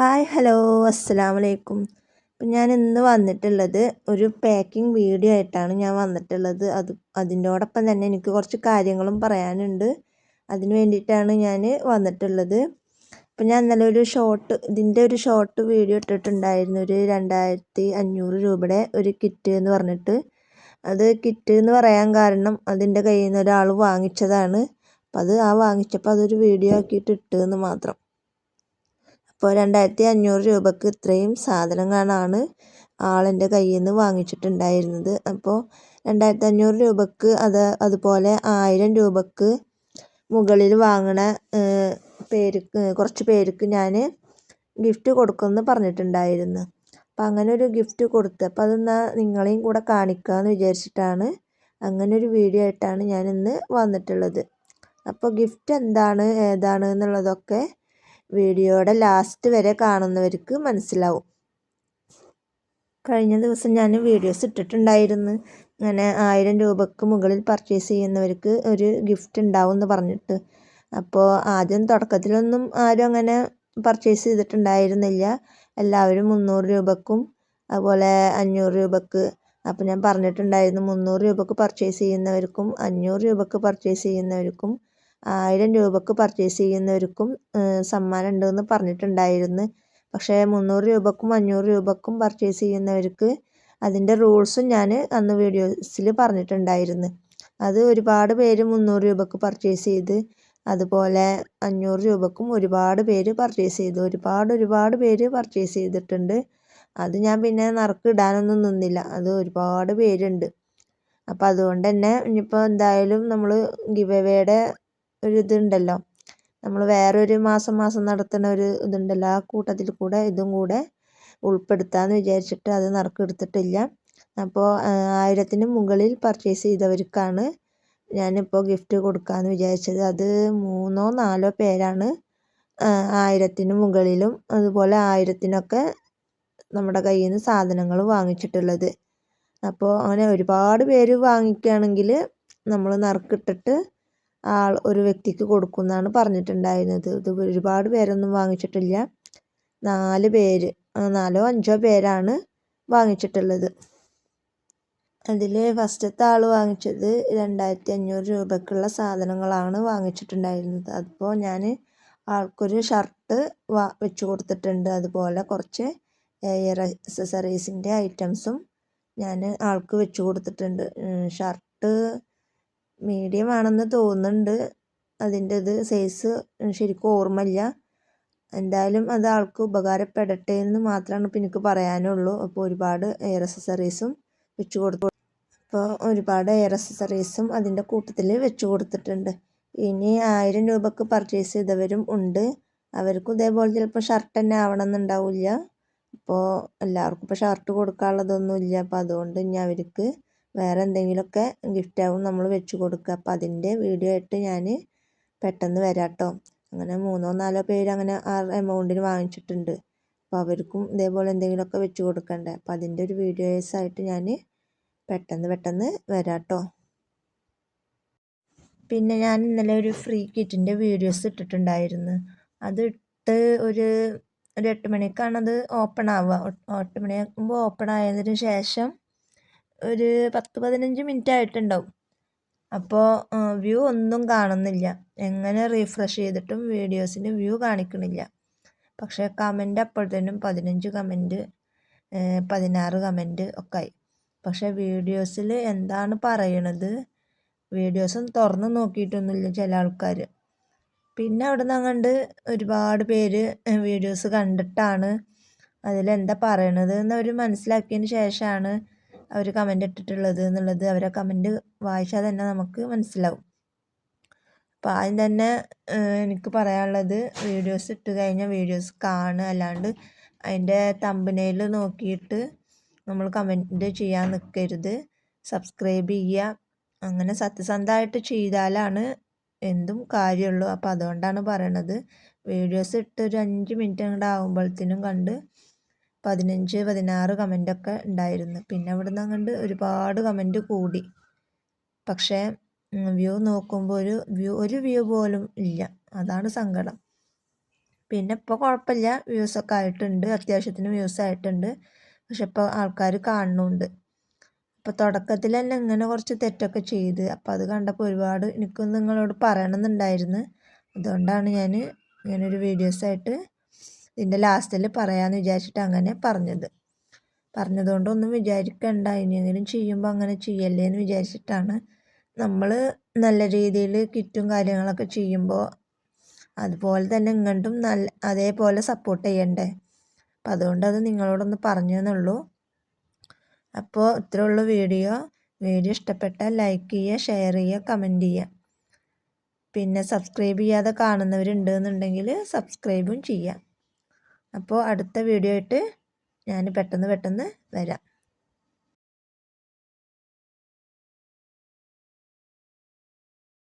Hi hello അസ്സലാമു അലൈക്കും. അപ്പം ഞാൻ ഇന്ന് വന്നിട്ടുള്ളത് ഒരു പാക്കിംഗ് വീഡിയോ ആയിട്ടാണ് ഞാൻ വന്നിട്ടുള്ളത്. അതിൻ്റോടൊപ്പം തന്നെ എനിക്ക് കുറച്ച് കാര്യങ്ങളും പറയാനുണ്ട്. അതിന് വേണ്ടിയിട്ടാണ് ഞാൻ വന്നിട്ടുള്ളത്. അപ്പം ഞാൻ ഇന്നലെ ഇതിൻ്റെ ഒരു ഷോർട്ട് വീഡിയോ ഇട്ടിട്ടുണ്ടായിരുന്നു. ഒരു 2500 രൂപയുടെ ഒരു കിറ്റ് എന്ന് പറഞ്ഞിട്ട്. അത് കിറ്റ് എന്ന് പറയാൻ കാരണം അതിൻ്റെ കയ്യിൽ നിന്ന് ഒരാൾ വാങ്ങിച്ചതാണ്. അപ്പം വാങ്ങിച്ചപ്പോൾ അതൊരു വീഡിയോ ആക്കിയിട്ട് ഇട്ടെന്ന് മാത്രം. അപ്പോൾ 2500 രൂപക്ക് ഇത്രയും സാധനങ്ങളാണ് ആളെൻ്റെ കയ്യിൽ നിന്ന് വാങ്ങിച്ചിട്ടുണ്ടായിരുന്നത്. അപ്പോൾ 2500 രൂപക്ക് അതുപോലെ 1000 രൂപക്ക് മുകളിൽ വാങ്ങണ കുറച്ച് പേർക്ക് ഞാൻ ഗിഫ്റ്റ് കൊടുക്കുമെന്ന് പറഞ്ഞിട്ടുണ്ടായിരുന്നു. അപ്പോൾ അങ്ങനെ ഒരു ഗിഫ്റ്റ് കൊടുത്ത് അപ്പോൾ അതെന്നാൽ നിങ്ങളെയും കൂടെ കാണിക്കാമെന്ന് വിചാരിച്ചിട്ടാണ് അങ്ങനെ ഒരു വീഡിയോ ആയിട്ടാണ് ഞാൻ ഇന്ന് വന്നിട്ടുള്ളത്. അപ്പോൾ ഗിഫ്റ്റ് എന്താണ് ഏതാണ് എന്നുള്ളതൊക്കെ വീഡിയോയുടെ ലാസ്റ്റ് വരെ കാണുന്നവർക്ക് മനസ്സിലാവും. കഴിഞ്ഞ ദിവസം ഞാൻ വീഡിയോസ് ഇട്ടിട്ടുണ്ടായിരുന്നു. അങ്ങനെ 1000 രൂപക്ക് മുകളിൽ പർച്ചേസ് ചെയ്യുന്നവർക്ക് ഒരു ഗിഫ്റ്റ് ഉണ്ടാവും എന്ന് പറഞ്ഞിട്ട്. അപ്പോൾ ആദ്യം തുടക്കത്തിലൊന്നും ആരും അങ്ങനെ പർച്ചേസ് ചെയ്തിട്ടുണ്ടായിരുന്നില്ല. എല്ലാവരും 300 രൂപക്കും അതുപോലെ 500 രൂപക്ക്. അപ്പോൾ ഞാൻ പറഞ്ഞിട്ടുണ്ടായിരുന്നു 300 രൂപക്ക് പർച്ചേസ് ചെയ്യുന്നവർക്കും 500 രൂപക്ക് പർച്ചേസ് ചെയ്യുന്നവർക്കും 1000 രൂപക്ക് പർച്ചേസ് ചെയ്യുന്നവർക്കും സമ്മാനം ഉണ്ടെന്ന് പറഞ്ഞിട്ടുണ്ടായിരുന്നു. പക്ഷേ 300 രൂപക്കും 500 രൂപക്കും പർച്ചേസ് ചെയ്യുന്നവർക്ക് അതിൻ്റെ റൂൾസും ഞാൻ അന്ന് വീഡിയോസിൽ പറഞ്ഞിട്ടുണ്ടായിരുന്നു. അത് ഒരുപാട് പേര് 300 രൂപക്ക് പർച്ചേസ് ചെയ്ത്, അതുപോലെ 500 രൂപക്കും ഒരുപാട് പേര് പർച്ചേസ് ചെയ്തു. ഒരുപാട് പേര് പർച്ചേസ് ചെയ്തിട്ടുണ്ട്. അത് ഞാൻ പിന്നെ നറുക്കിടാനൊന്നും നിന്നില്ല. അത് ഒരുപാട് പേരുണ്ട്. അപ്പോൾ അതുകൊണ്ട് തന്നെ ഇനിയിപ്പോൾ എന്തായാലും നമ്മൾ ഗിവ് അവേയുടെ ഒരു ഇതുണ്ടല്ലോ, നമ്മൾ വേറൊരു മാസം നടത്തുന്ന ഒരു ഇതുണ്ടല്ലോ, ആ കൂട്ടത്തിൽ കൂടെ ഇതും കൂടെ ഉൾപ്പെടുത്താമെന്ന് വിചാരിച്ചിട്ട് അത് നറുക്കെടുത്തിട്ടില്ല. അപ്പോൾ 1000-ന് മുകളിൽ പർച്ചേസ് ചെയ്തവർക്കാണ് ഞാനിപ്പോൾ ഗിഫ്റ്റ് കൊടുക്കാമെന്ന് വിചാരിച്ചത്. അത് 3-4 പേരാണ് 1000-ന് മുകളിലും അതുപോലെ 1000-നൊക്കെ നമ്മുടെ കയ്യിൽ നിന്ന് സാധനങ്ങൾ വാങ്ങിച്ചിട്ടുള്ളത്. അപ്പോൾ അങ്ങനെ ഒരുപാട് പേര് വാങ്ങിക്കുകയാണെങ്കിൽ നമ്മൾ നറുക്കിട്ടിട്ട് ഒരു വ്യക്തിക്ക് കൊടുക്കുമെന്നാണ് പറഞ്ഞിട്ടുണ്ടായിരുന്നത്. ഇത് ഒരുപാട് പേരൊന്നും വാങ്ങിച്ചിട്ടില്ല. 4 പേര്, 4-5 പേരാണ് വാങ്ങിച്ചിട്ടുള്ളത്. അതിൽ ഫസ്റ്റത്തെ ആൾ വാങ്ങിച്ചത് 2500 രൂപക്കുള്ള സാധനങ്ങളാണ് വാങ്ങിച്ചിട്ടുണ്ടായിരുന്നത്. അപ്പോൾ ഞാൻ ആൾക്കൊരു ഷർട്ട് വെച്ച് കൊടുത്തിട്ടുണ്ട്. അതുപോലെ കുറച്ച് എയർ അക്സസറീസിൻ്റെ ഐറ്റംസും ഞാൻ ആൾക്ക് വെച്ച് കൊടുത്തിട്ടുണ്ട്. ഷർട്ട് മീഡിയം ആണെന്ന് തോന്നുന്നുണ്ട്. അതിൻ്റെ സൈസ് ശരിക്കും ഓർമ്മയില്ല. എന്തായാലും അത് ആൾക്ക് ഉപകാരപ്പെടട്ടെ എന്ന് മാത്രമാണ് ഇപ്പോൾ എനിക്ക് പറയാനുള്ളൂ. അപ്പോൾ ഒരുപാട് എയർ അക്സസറീസും വെച്ച് കൊടുത്തു. അപ്പോൾ ഒരുപാട് എയർ അക്സസറീസും അതിൻ്റെ കൂട്ടത്തിൽ വെച്ച് കൊടുത്തിട്ടുണ്ട്. ഇനി 1000 രൂപക്ക് പർച്ചേസ് ചെയ്തവരും ഉണ്ട്. അവർക്കും ഇതേപോലെ ചിലപ്പോൾ ഷർട്ട് തന്നെ ആവണമെന്നുണ്ടാവില്ല. അപ്പോൾ എല്ലാവർക്കും ഇപ്പോൾ ഷർട്ട് കൊടുക്കാനുള്ളതൊന്നുമില്ല. അപ്പോൾ അതുകൊണ്ട് ഇനി അവർക്ക് വേറെ എന്തെങ്കിലുമൊക്കെ ഗിഫ്റ്റാവും നമ്മൾ വെച്ച് കൊടുക്കുക. അപ്പോൾ അതിൻ്റെ വീഡിയോ ആയിട്ട് ഞാൻ പെട്ടെന്ന് വരാം കേട്ടോ. അങ്ങനെ 3-4 പേര് അങ്ങനെ ആ എമൗണ്ടിന് വാങ്ങിച്ചിട്ടുണ്ട്. അപ്പോൾ അവർക്കും ഇതേപോലെ എന്തെങ്കിലുമൊക്കെ വെച്ച് കൊടുക്കണ്ടേ. അപ്പോൾ അതിൻ്റെ ഒരു വീഡിയോസായിട്ട് ഞാൻ പെട്ടെന്ന് വരാം കേട്ടോ. പിന്നെ ഞാൻ ഇന്നലെ ഒരു ഫ്രീ കിറ്റിൻ്റെ വീഡിയോസ് ഇട്ടിട്ടുണ്ടായിരുന്നു. അതിട്ട് ഒരു 8 മണിക്കാണത് ഓപ്പൺ ആവുക. 8 മണിയാകുമ്പോൾ ഓപ്പൺ ആയതിന് ശേഷം ഒരു 10-15 മിനിറ്റ് ആയിട്ടുണ്ടാവും. അപ്പോൾ വ്യൂ ഒന്നും കാണുന്നില്ല. എങ്ങനെ റീഫ്രഷ് ചെയ്തിട്ടും വീഡിയോസിന് വ്യൂ കാണിക്കണില്ല. പക്ഷേ കമൻറ്റ് അപ്പോഴത്തേനും 15 കമൻറ്റ് 16 കമൻറ്റ് ഒക്കെ ആയി. പക്ഷേ വീഡിയോസിൽ എന്താണ് പറയണത്, വീഡിയോസും തുറന്ന് നോക്കിയിട്ടൊന്നുമില്ല ചില ആൾക്കാർ. പിന്നെ അവിടെ നിന്ന് അങ്ങോട്ട് ഒരുപാട് പേര് വീഡിയോസ് കണ്ടിട്ടാണ് അതിലെന്താ പറയണത് എന്നവർ മനസ്സിലാക്കിയതിന് ശേഷമാണ് അവർ കമൻ്റ് ഇട്ടിട്ടുള്ളത് എന്നുള്ളത് അവരെ കമൻറ്റ് വായിച്ചാൽ തന്നെ നമുക്ക് മനസ്സിലാവും. അപ്പോൾ ആദ്യം തന്നെ എനിക്ക് പറയാനുള്ളത്, വീഡിയോസ് ഇട്ട് കഴിഞ്ഞാൽ വീഡിയോസ് കാണുക, അല്ലാണ്ട് അതിൻ്റെ തമ്പനെയിൽ നോക്കിയിട്ട് നമ്മൾ കമൻറ്റ് ചെയ്യാൻ നിൽക്കരുത്. സബ്സ്ക്രൈബ് ചെയ്യുക. അങ്ങനെ സത്യസന്ധമായിട്ട് ചെയ്താലാണ് എന്തും കാര്യമുള്ളൂ. അപ്പോൾ അതുകൊണ്ടാണ് പറയണത്. വീഡിയോസ് ഇട്ട് ഒരു 5 മിനിറ്റ് അങ്ങോട്ട് ആകുമ്പോഴത്തേനും കണ്ട് 15-16 കമൻ്റൊക്കെ ഉണ്ടായിരുന്നു. പിന്നെ അവിടെ നിന്ന് അങ്ങോട്ട് ഒരുപാട് കമൻറ്റ് കൂടി. പക്ഷേ വ്യൂ നോക്കുമ്പോൾ ഒരു വ്യൂ പോലും ഇല്ല. അതാണ് സങ്കടം. പിന്നെ ഇപ്പോൾ കുഴപ്പമില്ല, വ്യൂസൊക്കെ ആയിട്ടുണ്ട്, അത്യാവശ്യത്തിന് വ്യൂസ് ആയിട്ടുണ്ട്. പക്ഷെ ഇപ്പോൾ ആൾക്കാർ കാണുന്നുണ്ട്. അപ്പോൾ തുടക്കത്തിൽ തന്നെ ഇങ്ങനെ കുറച്ച് തെറ്റൊക്കെ ചെയ്ത്, അപ്പോൾ അത് കണ്ടപ്പോൾ ഒരുപാട് എനിക്കൊന്ന് നിങ്ങളോട് പറയണമെന്നുണ്ടായിരുന്നു. അതുകൊണ്ടാണ് ഞാൻ ഇങ്ങനൊരു വീഡിയോസായിട്ട് ഇതിൻ്റെ ലാസ്റ്റിൽ പറയാമെന്ന് വിചാരിച്ചിട്ട് അങ്ങനെ പറഞ്ഞതുകൊണ്ടൊന്നും വിചാരിക്കണ്ട, ഇനിയെങ്കിലും ചെയ്യുമ്പോൾ അങ്ങനെ ചെയ്യല്ലേ എന്ന് വിചാരിച്ചിട്ടാണ്. നമ്മൾ നല്ല രീതിയിൽ കിറ്റും കാര്യങ്ങളൊക്കെ ചെയ്യുമ്പോൾ അതുപോലെ തന്നെ ഇങ്ങോട്ടും അതേപോലെ സപ്പോർട്ട് ചെയ്യണ്ടേ. അപ്പം അതുകൊണ്ട് അത് നിങ്ങളോടൊന്ന് പറഞ്ഞു എന്നുള്ളൂ. അപ്പോൾ ഇത്രയുള്ള വീഡിയോ ഇഷ്ടപ്പെട്ടാൽ ലൈക്ക് ചെയ്യുക, ഷെയർ ചെയ്യുക, കമൻറ്റ് ചെയ്യുക. പിന്നെ സബ്സ്ക്രൈബ് ചെയ്യാതെ കാണുന്നവരുണ്ടെന്നുണ്ടെങ്കിൽ സബ്സ്ക്രൈബും ചെയ്യുക. അപ്പോൾ അടുത്ത വീഡിയോ ആയിട്ട് ഞാൻ പെട്ടെന്ന് വരാം.